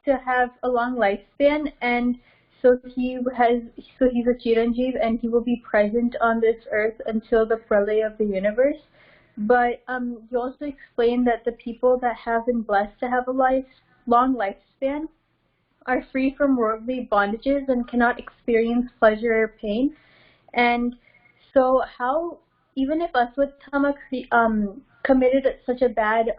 to have a long lifespan, and he's a Chiranjeev, and he will be present on this earth until the pralay of the universe. But you also explained that the people that have been blessed to have a long lifespan are free from worldly bondages and cannot experience pleasure or pain. And so how, even if Aswatthama committed such a bad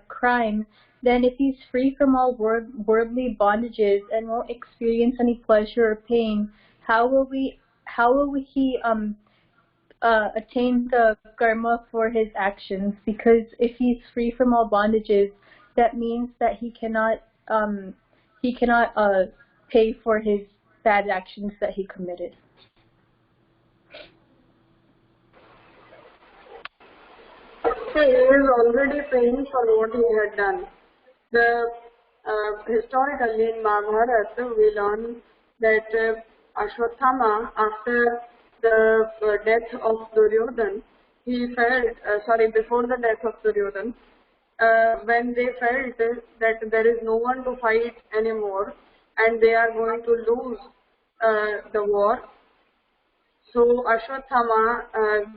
crime, then if he's free from all worldly bondages and won't experience any pleasure or pain, how will he attain the karma for his actions? Because if he's free from all bondages, that means that he cannot pay for his bad actions that he committed. So he is already paying for what he had done. Historically in Mahabharata we learn that Ashwatthama, after the death of Duryodhan, he felt, before the death of Duryodhan, when they felt that there is no one to fight anymore and they are going to lose the war. So Ashwatthama,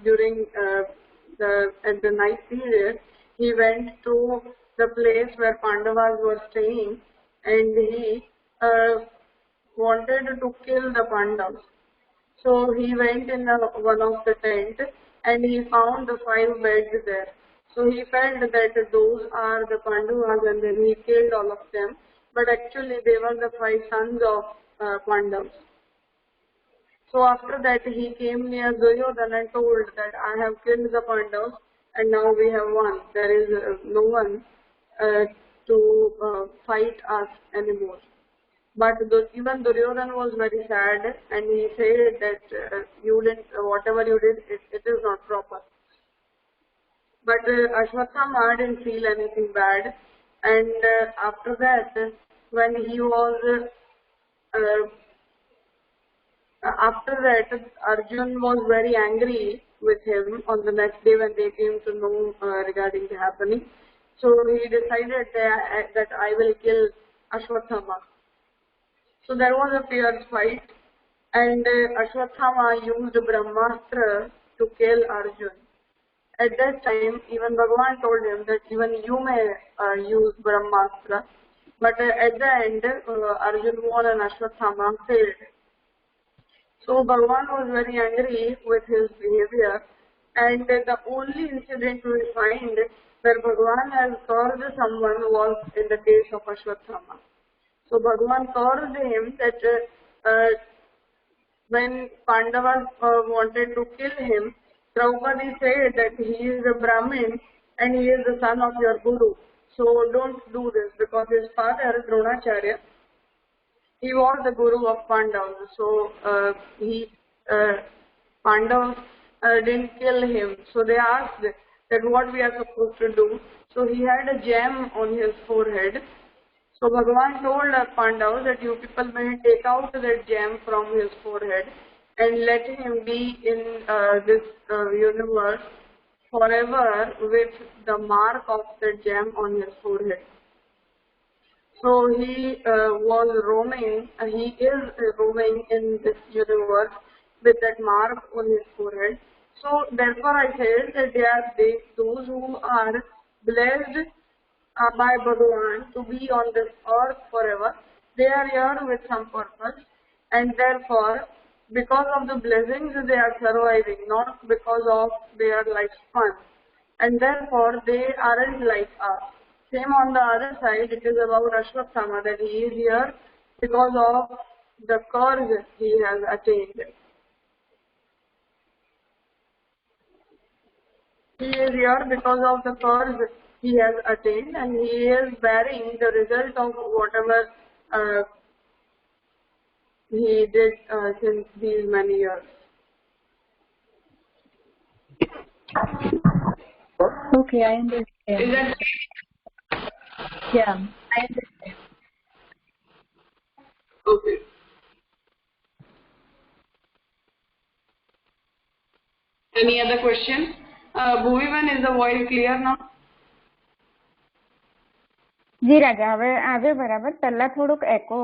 during at the night period, he went to the place where Pandavas were staying, and he wanted to kill the Pandavas. So he went in one of the tents and he found the 5 beds there. So he felt that those are the Pandavas, and then he killed all of them. But actually they were the 5 sons of Pandavas. So after that he came near Duryodhana and told that I have killed the Pandavas and now we have won. There is no one to fight us anymore. But even Duryodhana was very sad, and he said that you didn't, whatever you did, it is not proper. But Ashwatthama didn't feel anything bad, and after that, when he was after that, Arjun was very angry with him on the next day when they came to know regarding the happening. So he decided that I will kill Ashwatthama. So there was a fierce fight, and Ashwatthama used Brahmastra to kill Arjun. At that time, even Bhagavan told him that even you may use Brahmastra, but at the end, Arjun won and Ashwatthama failed. So Bhagavan was very angry with his behavior, and the only incident we find where Bhagavan has cursed someone was in the case of Ashwatthama. So Bhagavan cursed him that when Pandavas wanted to kill him, Draupadi said that he is a Brahmin and he is the son of your Guru. So don't do this, because his father, Dronacharya, he was the Guru of Pandavas. So Pandavas didn't kill him. So they asked that what we are supposed to do. So he had a gem on his forehead. So Bhagavan told Pandavas that you people may take out that gem from his forehead and let him be in this universe forever with the mark of the gem on his forehead. So he was roaming, he is roaming in this universe with that mark on his forehead. So therefore I said that those who are blessed by Bhagavan to be on this earth forever, they are here with some purpose, and therefore because of the blessings they are surviving, not because of their lifespan, and therefore they aren't like us. Same on the other side, it is about Ashwatthama, that he is here because of the curse he has attained. He is here because of the curse he has attained, and he is bearing the result of whatever he did since these many years. Okay, I understand. Is that? Yeah, I understand. Okay. Any other question? Bhuvivan, is the voice clear now? જી રાજા, હવે આવે બરાબર. પહેલા થોડુંક એકો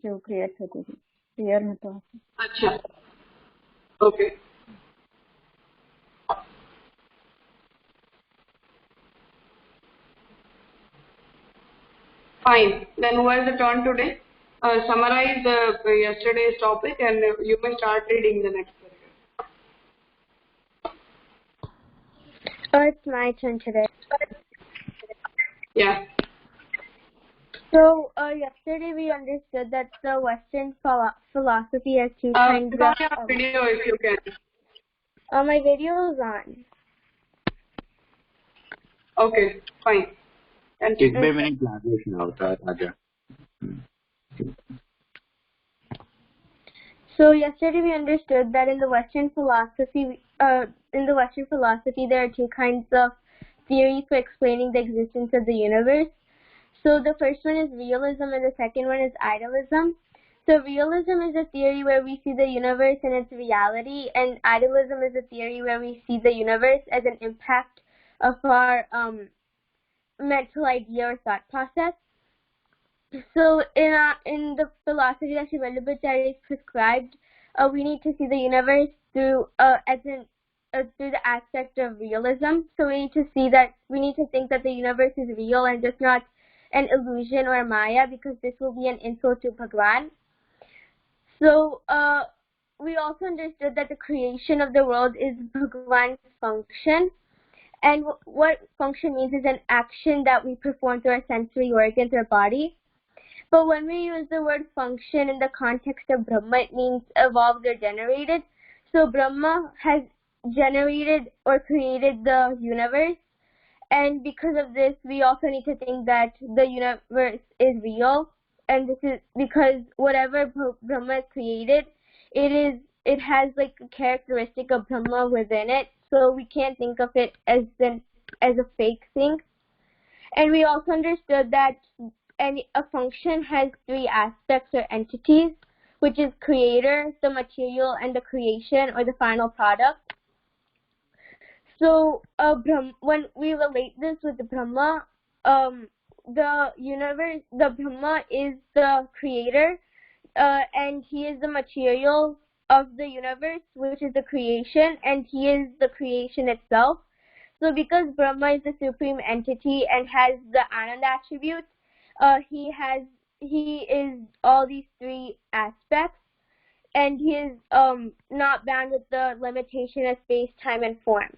જેવું create થતું હતું, clear નતો. અચ્છા, okay. Fine. Then who has the turn today? Summarize yesterday's topic and you may start reading the next paragraph. Oh, it's my turn today. Yeah. So, yesterday we understood that the Western philosophy has two kinds Put on your video if you can. My video is on. Okay, fine. And 1-2 minute translation होता है राजा. So yesterday we understood that in the Western philosophy, there are two kinds of theories for explaining the existence of the universe. So the first one is realism and the second one is idealism. So realism is a theory where we see the universe in its reality, and idealism is a theory where we see the universe as an impact of our mental idea or thought process. So in the philosophy that Shivalabhacharya is prescribed, we need to see the universe through through the aspect of realism. So we need to think that the universe is real and just not an illusion or maya, because this will be an insult to Bhagwan. So we also understood that the creation of the world is Bhagwan's function. And what function means is an action that we perform through our sensory organs or body. But when we use the word function in the context of Brahma, it means evolved or generated. So Brahma has generated or created the universe. And because of this, we also need to think that the universe is real. And this is because whatever Brahma has created, it has like a characteristic of Brahma within it. So we can't think of it as a fake thing. And we also understood that a function has three aspects or entities, which is creator, the material, and the creation or the final product. So when we relate this with the Brahma, the Brahma is the creator, and he is the material of the universe, which is the creation, and he is the creation itself. So because Brahma is the supreme entity and has the Ananda attributes, he is all these three aspects, and he is not bound with the limitation of space, time, and form.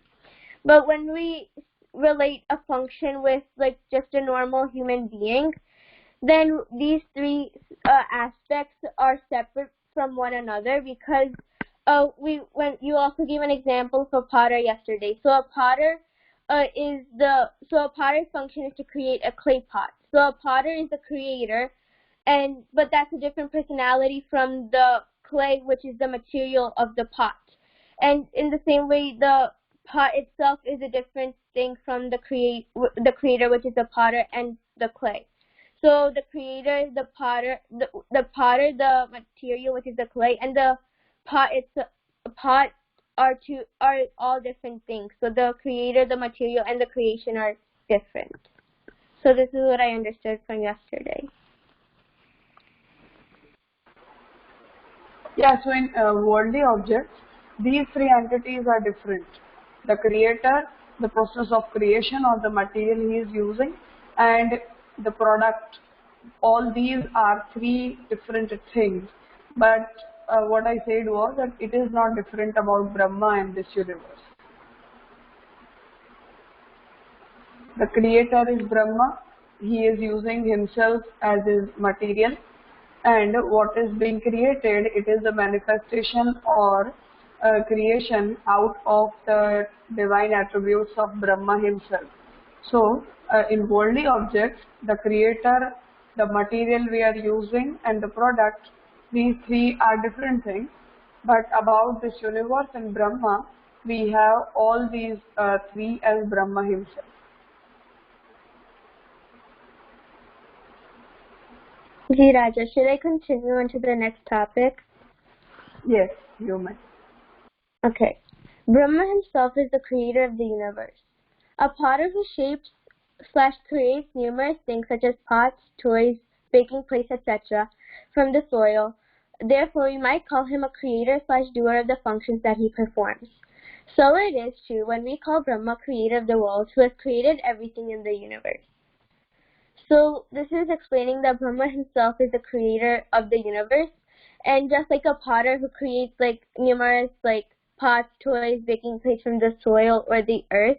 But when we relate a function with like just a normal human being, then these three aspects are separate from one another, because when you also gave an example for potter yesterday. So a potter's function is to create a clay pot. So a potter is the creator, but that's a different personality from the clay, which is the material of the pot. And in the same way, the pot itself is a different thing from the creator, which is the potter, and the clay. So the creator, the potter, the material, which is the clay, and the pot are all different things. So the creator, the material, and the creation are different. So this is what I understood from yesterday. Yeah, so in worldly objects, these three entities are different. The creator, the process of creation or the material he is using, and the product. All these are three different things. But what I said was that it is not different about Brahma and this universe. The creator is Brahma. He is using himself as his material, and what is being created, it is the manifestation or creation out of the divine attributes of Brahma himself. So in worldly objects, the creator, the material we are using, and the product, these three are different things. But about this universe and Brahma, we have all these three as Brahma himself. Ji Raja, should I continue into the next topic? Yes, you may. Okay. Brahma himself is the creator of the universe. A potter who shapes / creates numerous things such as pots, toys, baking plates, etc. from the soil. Therefore, we might call him a creator / doer of the functions that he performs. So it is true when we call Brahma creator of the world, who has created everything in the universe. So this is explaining that Brahma himself is the creator of the universe, and just like a potter who creates like numerous like pots, toys, baking plates from the soil or the earth,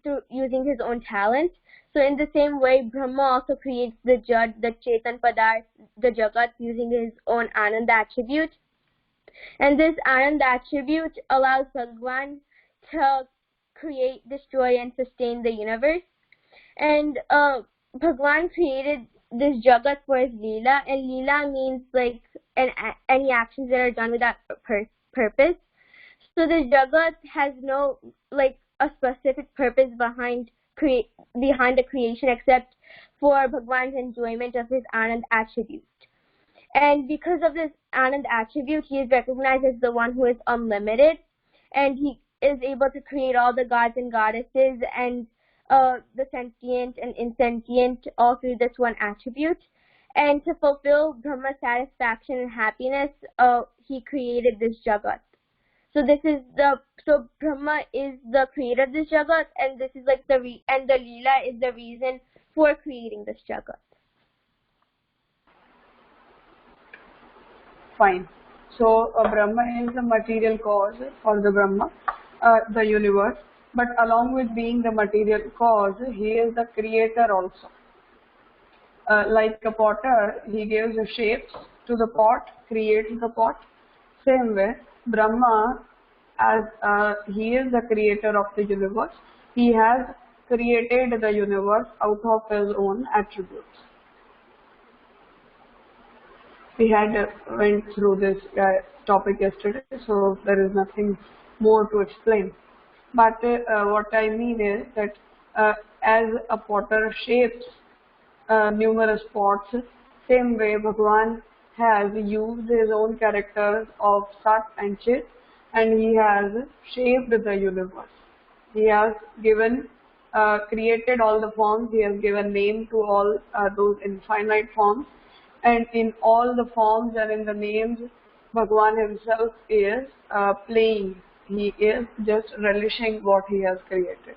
through using his own talent. So in the same way, Brahma also creates the Jad, the Chetan Padarth, the Jagat, using his own Anand attribute. And this Anand attribute allows Bhagwan to create, destroy, and sustain the universe. And Bhagwan created this Jagat for his Leela, and Leela means like any actions that are done without purpose. So the Jagat has no like a specific purpose behind the creation except for Bhagwan's enjoyment of his Anand attribute. And because of this Anand attribute, he is recognized as the one who is unlimited, and he is able to create all the gods and goddesses and the sentient and insentient all through this one attribute. And to fulfill Brahma's satisfaction and happiness, he created this Jagat. So Brahma is the creator of this Jagat, and this is like the Leela is the reason for creating this Jagat. Fine. So Brahma is the material cause for the Brahma, the universe. But along with being the material cause, he is the creator also. Like a potter, he gives the shapes to the pot, creates the pot. Same way, Brahma, as he is the creator of the universe, he has created the universe out of his own attributes. We had went through this topic yesterday, so there is nothing more to explain. But what I mean is that as a potter shapes numerous pots, same way Bhagwan has used his own characters of Sat and Chit, and he has shaped the universe. He has created all the forms, he has given name to all those infinite forms, and in all the forms and in the names, Bhagwan himself is playing. He is just relishing what he has created.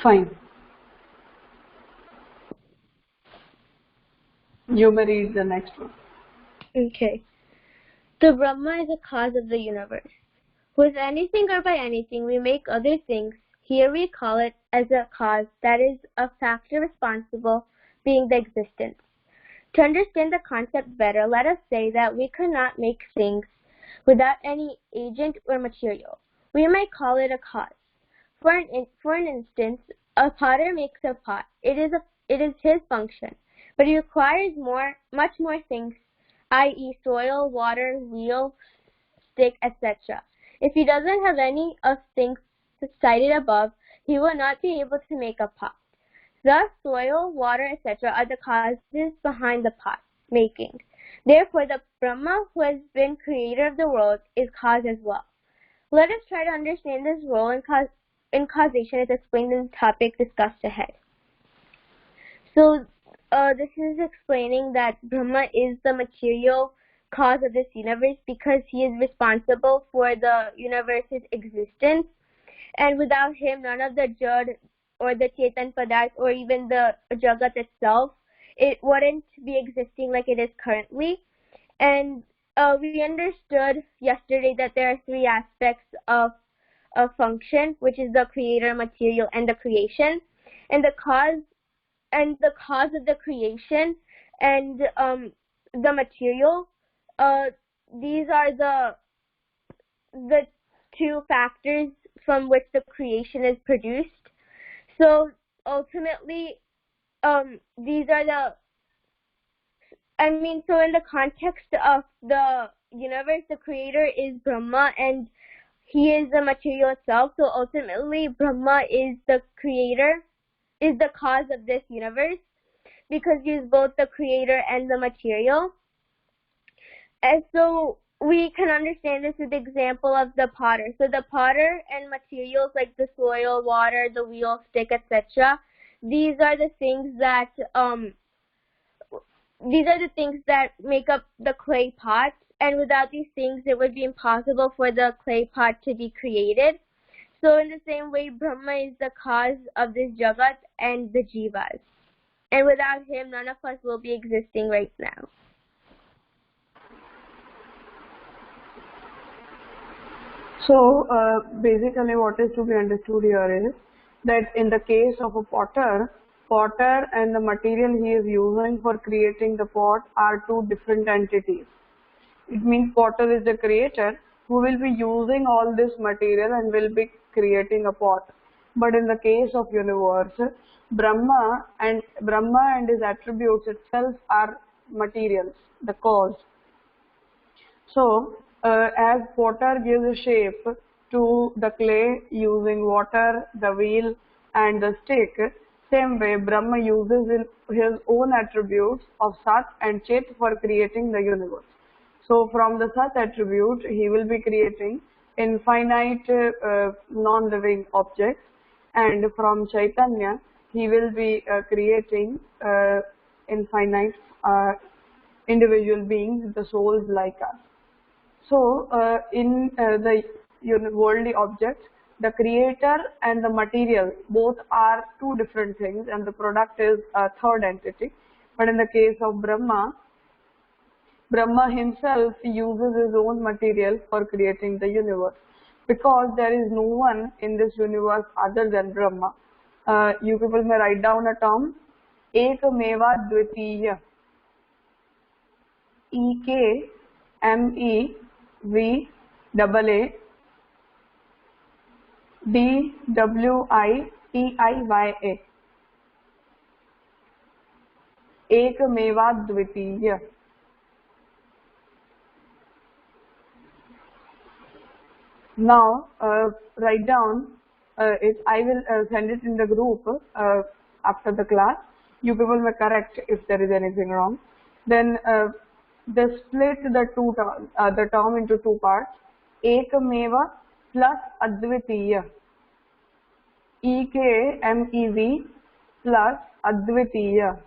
Fine. You may read the next one. Okay. The Brahma is the cause of the universe. With anything or by anything we make other things, here we call it as a cause, that is, a factor responsible, being the existence. To understand the concept better, let us say that we could not make things without any agent or material. We might call it a cause. For an instance, a potter makes a pot. It is his function, but he requires much more things, i.e. soil, water, wheel, stick, etc. If he doesn't have any of things cited above, he will not be able to make a pot. Thus, soil, water, etc. are the causes behind the pot making. Therefore, the Brahma, who has been creator of the world, is cause as well. Let us try to understand this role in causation as explained in the topic discussed ahead. So, this is explaining that Brahma is the material cause of this universe because he is responsible for the universe's existence, and without him, none of the Jad or the Chetan Padarth or even the Jagat itself, it wouldn't be existing like it is currently. And we understood yesterday that there are three aspects of a function, which is the creator, material, and the creation. And the cause of the creation and the material, these are the two factors from which the creation is produced. So ultimately, these are so in the context of the universe, the creator is Brahma and he is the material itself. So ultimately, Brahma is the creator, is the cause of this universe because he is both the creator and the material. And so we can understand this with the example of the potter. So the potter and materials like the soil, water, the wheel, stick, etc. These are the things that make up the clay pots, and without these things it would be impossible for the clay pot to be created. So in the same way, Brahma is the cause of this Jagat and the Jivas. And without him, none of us will be existing right now. So basically what is to be understood here is that in the case of a potter and the material he is using for creating the pot are two different entities. It means potter is the creator who will be using all this material and will be creating a pot. But in the case of universe, Brahma and his attributes itself are materials, the cause. So, as potter gives a shape to the clay using water, the wheel and the stick, same way Brahma uses his own attributes of Sat and Chit for creating the universe. So, from the Sat attribute, he will be creating infinite non-living objects, and from Chaitanya, he will be creating infinite individual beings, the souls like us. So, in the worldly objects, the creator and the material both are two different things, and the product is a third entity. But in the case of Brahma himself uses his own material for creating the universe, because there is no one in this universe other than Brahma. You people may write down a term, Ekameva Dvitiya. EKMEVADWITIA. Ekameva Dvitiya. Now, write down it. I will send it in the group after the class. You people may correct if there is anything wrong. Then they split the term into two parts. Ekameva plus Advitiya. EKMEV plus Advitiya.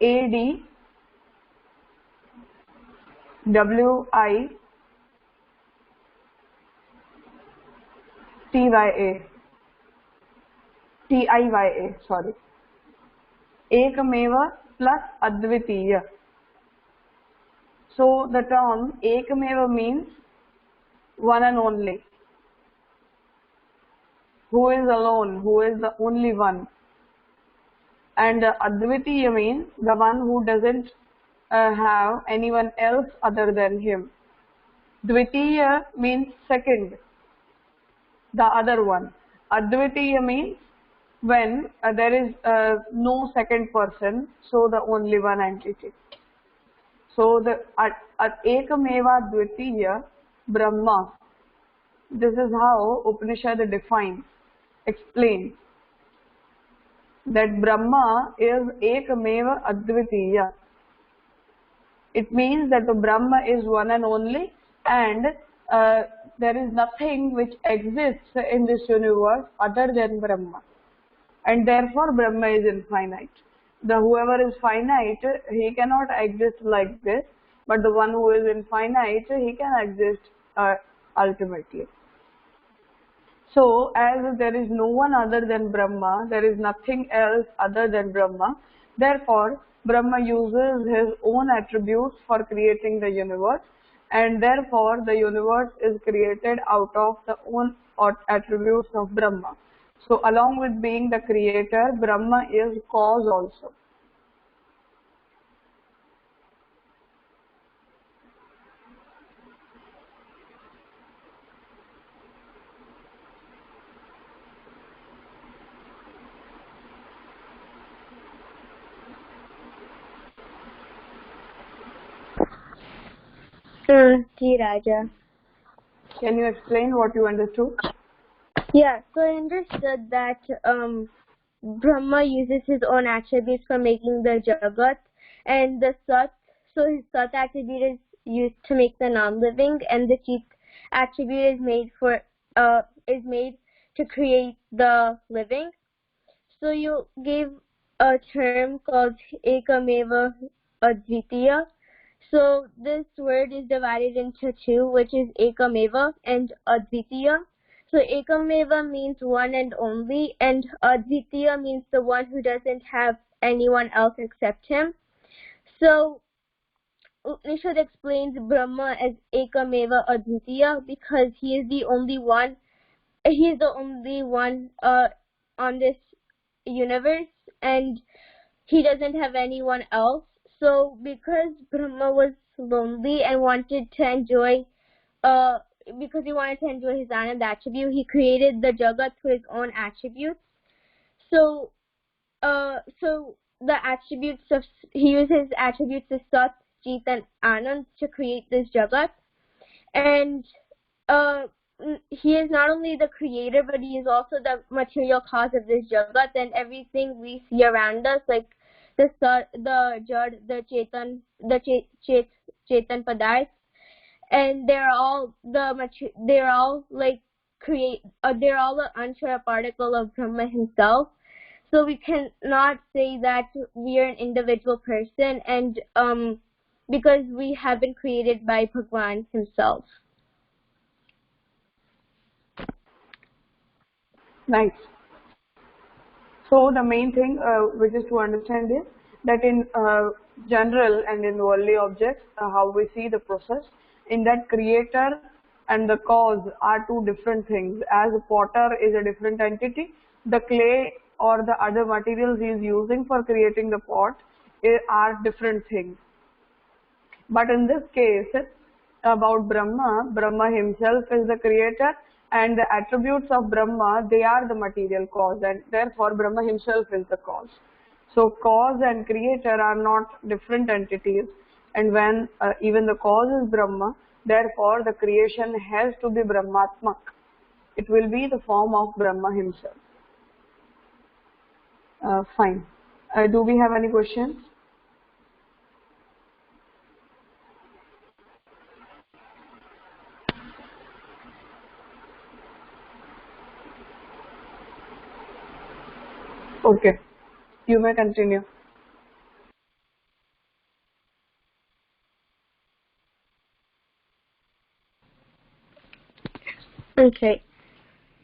ADWITYA. TIYA, sorry. Ekameva plus Advitiya. So the term Ekameva means one and only, who is alone, who is the only one. And Advitiya means the one who doesn't have anyone else other than him. Dvitiya means second, the other one. Advitiya means when there is no second person, so the only one entity. So the Ekameva Dvitiya Brahma. This is how Upanishad explains that Brahma is Ekameva Advitiya. It means that the Brahma is one and only, and there is nothing which exists in this universe other than Brahma, and therefore Brahma is infinite. Whoever is finite, he cannot exist like this, but the one who is infinite, he can exist ultimately. So, as there is no one other than Brahma, there is nothing else other than Brahma, therefore Brahma uses his own attributes for creating the universe, and therefore the universe is created out of the own attributes of Brahma. So, along with being the creator, Brahma is cause also. Ji Raja. Can you explain what you understood? Yeah, so I understood that Brahma uses his own attributes for making the Jagat, and the Sat, so his Sat attribute is used to make the non-living, and the chief attribute is made to create the living. So you gave a term called ekameva advitiya. So this word is divided into two, which is ekameva and advitiya. So ekameva means one and only, and advitiya means the one who doesn't have anyone else except him. So Upanishad explains Brahma as ekameva advitiya because he is the only one. He is the only one on this universe, and he doesn't have anyone else. So because Brahma was lonely and wanted to enjoy because he wanted to enjoy his Anand attribute, he created the Jagat through his own attributes. So the attributes of, he used his attributes of Sat, Chit and Anand to create this Jagat. And he is not only the creator, but he is also the material cause of this Jagat, and everything we see around us, like the Jad, the Chetan, Chetan Padarth, and they're all they're all an anshara particle of Brahma himself. So we cannot say that we are an individual person, and because we have been created by Bhagwan himself. Nice. So the main thing which is to understand is that in general and in worldly objects, how we see the process, in that creator and the cause are two different things. As a potter is a different entity, the clay or the other materials he is using for creating the pot are different things. But in this case, about Brahma, Brahma himself is the creator, and the attributes of Brahma, they are the material cause, and therefore Brahma himself is the cause. So cause and creator are not different entities, and when even the cause is Brahma, therefore the creation has to be Brahmatmak. It will be the form of Brahma himself. Fine. Do we have any questions? Okay, you may continue. Okay.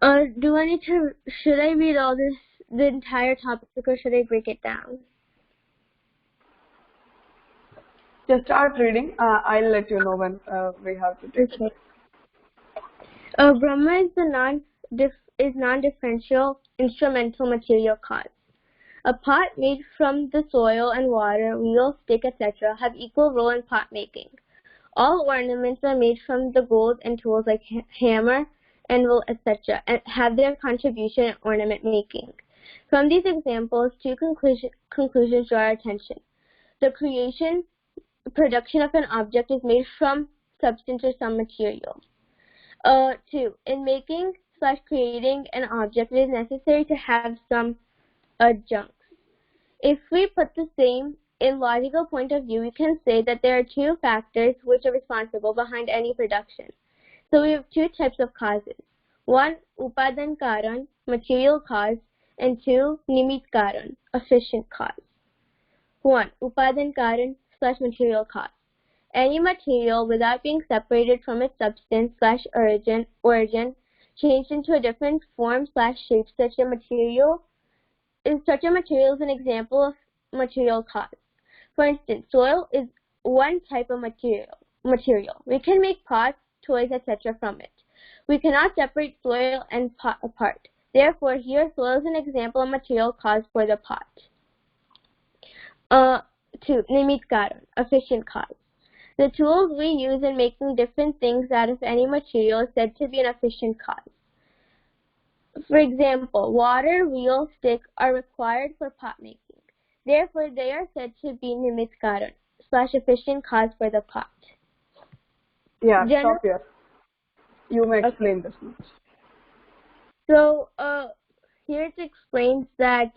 Should I read all this, the entire topic, or should I break it down? Just start reading. I'll let you know when we have to take it. Brahma is non-differential instrumental material cause. A pot made from the soil and water, wheel, stick, etc. have equal role in pot making. All ornaments are made from the gold and tools like hammer, anvil, etc. and have their contribution in ornament making. From these examples, two conclusions draw our attention. The production of an object is made from substance or some material. 2. In making/creating an object, it is necessary to have some adjuncts. If we put the same in logical point of view, we can say that there are two factors which are responsible behind any production. So we have two types of causes. 1. Upadan karan, material cause, and 2. Nimit karan, efficient cause. 1. Upadan karan / material cause. Any material, without being separated from its substance / origin, changed into a different form / shape, such a material is an example of material cause. For instance, soil is one type of material. We can make pots, toys, etc. from it. We cannot separate soil and pot apart. Therefore, here soil is an example of material cause for the pot. 2. Nimit karan, efficient cause. The tools we use in making different things out of any material is said to be an efficient cause. For example, water, wheel, stick are required for pot making. Therefore, they are said to be nimit karan / efficient cause for the pot. Yeah, stop here. You may explain this much. So, here it explains that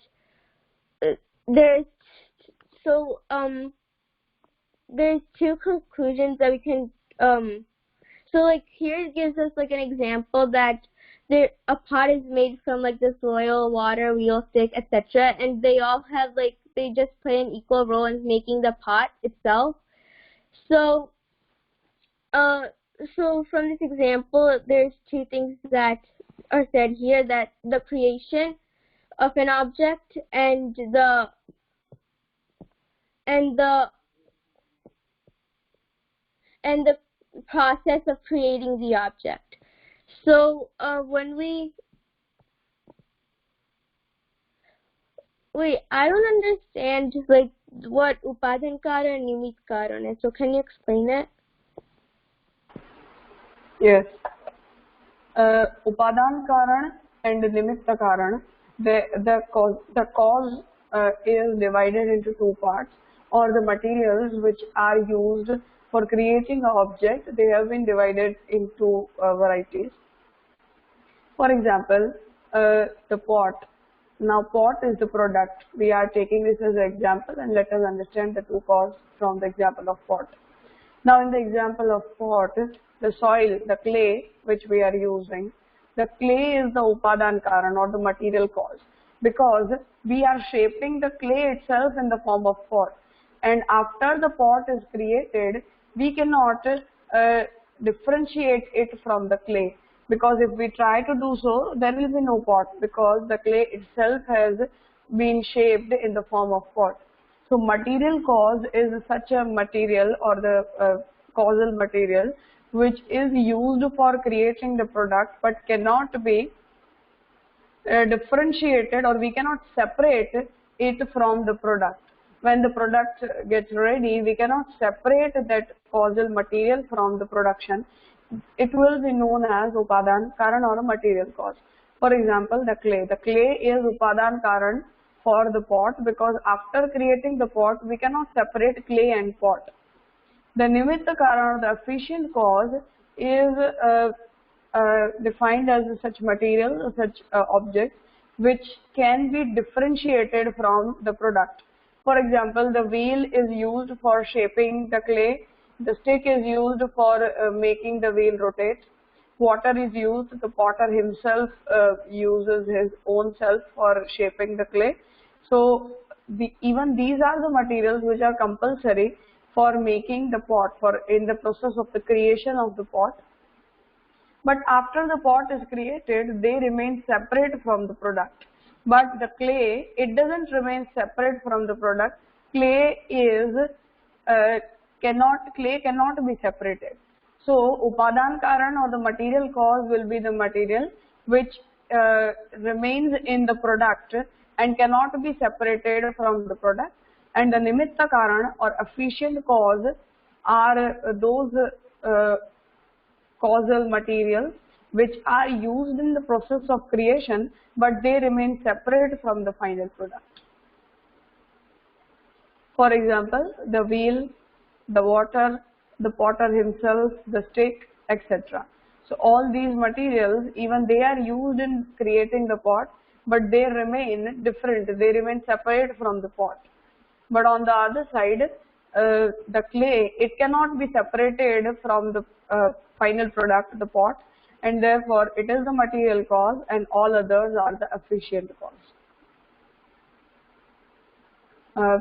there's two conclusions that we can so like here it gives us like an example that a pot is made from like the soil, water, wheel, stick, etc. and they all have like they just play an equal role in making the pot itself. So so from this example there's two things that are said here, that the creation of an object and the process of creating the object. So when we I don't understand like what upadan karan and nimit karan is. So can you explain it? Yes. Upadan karan and nimitta karan, the cause is divided into two parts, or the materials which are used for creating an object, they have been divided into varieties. For example, the pot. Now pot is the product. We are taking this as an example, and let us understand the two causes from the example of pot. Now in the example of pot, the soil, the clay which we are using, the clay is the upadan karan or the material cause, because we are shaping the clay itself in the form of pot, and after the pot is created we cannot differentiate it from the clay, because if we try to do so there will be no pot, because the clay itself has been shaped in the form of pot. So material cause is such a material or the causal material which is used for creating the product but cannot be differentiated, or we cannot separate it from the product. When the product gets ready, we cannot separate that causal material from the production. It will be known as upadan karan or a material cause. For example, the clay. The clay is upadan karan for the pot, because after creating the pot we cannot separate clay and pot. The nimitta karan or the efficient cause is defined as such material, such object which can be differentiated from the product. For example, the wheel is used for shaping the clay, the stick is used for making the wheel rotate, water is used, the potter himself uses his own self for shaping the clay. So even these are the materials which are compulsory for making the pot, for in the process of the creation of the pot. But after the pot is created, they remain separate from the product. But the clay, it doesn't remain separate from the product. Clay cannot be separated. So upadan karan or the material cause will be the material which remains in the product and cannot be separated from the product, and the nimitta karan or efficient cause are those causal materials which are used in the process of creation but they remain separate from the final product. For example, the wheel, the water, the potter himself, the stick, etc. So all these materials, even they are used in creating the pot, but they remain different, they remain separate from the pot. But on the other side, the clay, it cannot be separated from the final product, the pot, and therefore it is the material cause and all others are the efficient cause.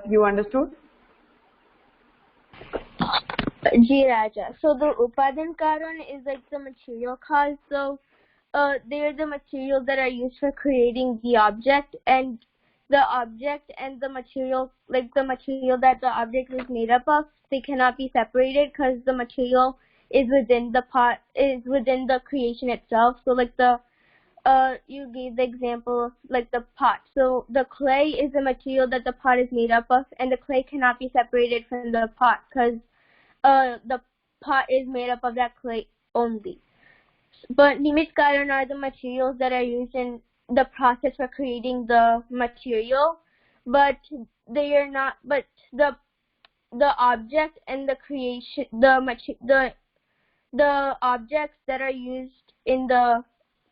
You understood? Ji Raja. So the upadan karan is like the material cause. So they are the materials that are used for creating the object, and the object and the material, like the material that the object is made up of, they cannot be separated because the material is within the pot, is within the creation itself. So like the you gave the example of like the pot. So the clay is the material that the pot is made up of, and the clay cannot be separated from the pot because the pot is made up of that clay only. But nimit karan are the materials that are used in the process for creating the material, but they are not. But the object and the creation, the objects that are used in the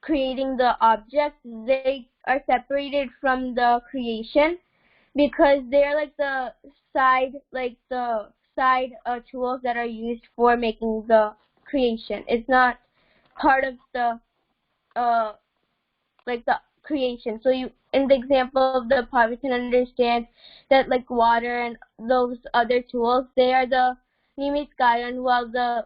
creating the object, they are separated from the creation because they're like the outside tools that are used for making the creation. It's not part of the like the creation. So you, in the example of the pot, we can understand that like water and those other tools, they are the nimit karan, while the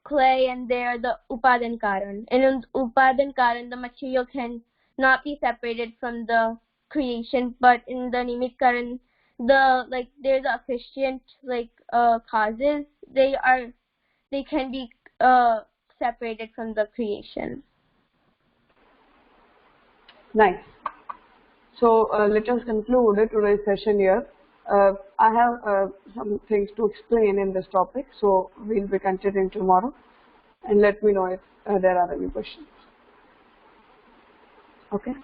clay and they are the upadan karan. And in upadan karan, the material can not be separated from the creation, but in the nimit karan, the like there's efficient like causes, they can be separated from the creation. Nice. So let us conclude today's session here. I have some things to explain in this topic, so we'll be continuing tomorrow. And let me know if there are any questions. Okay?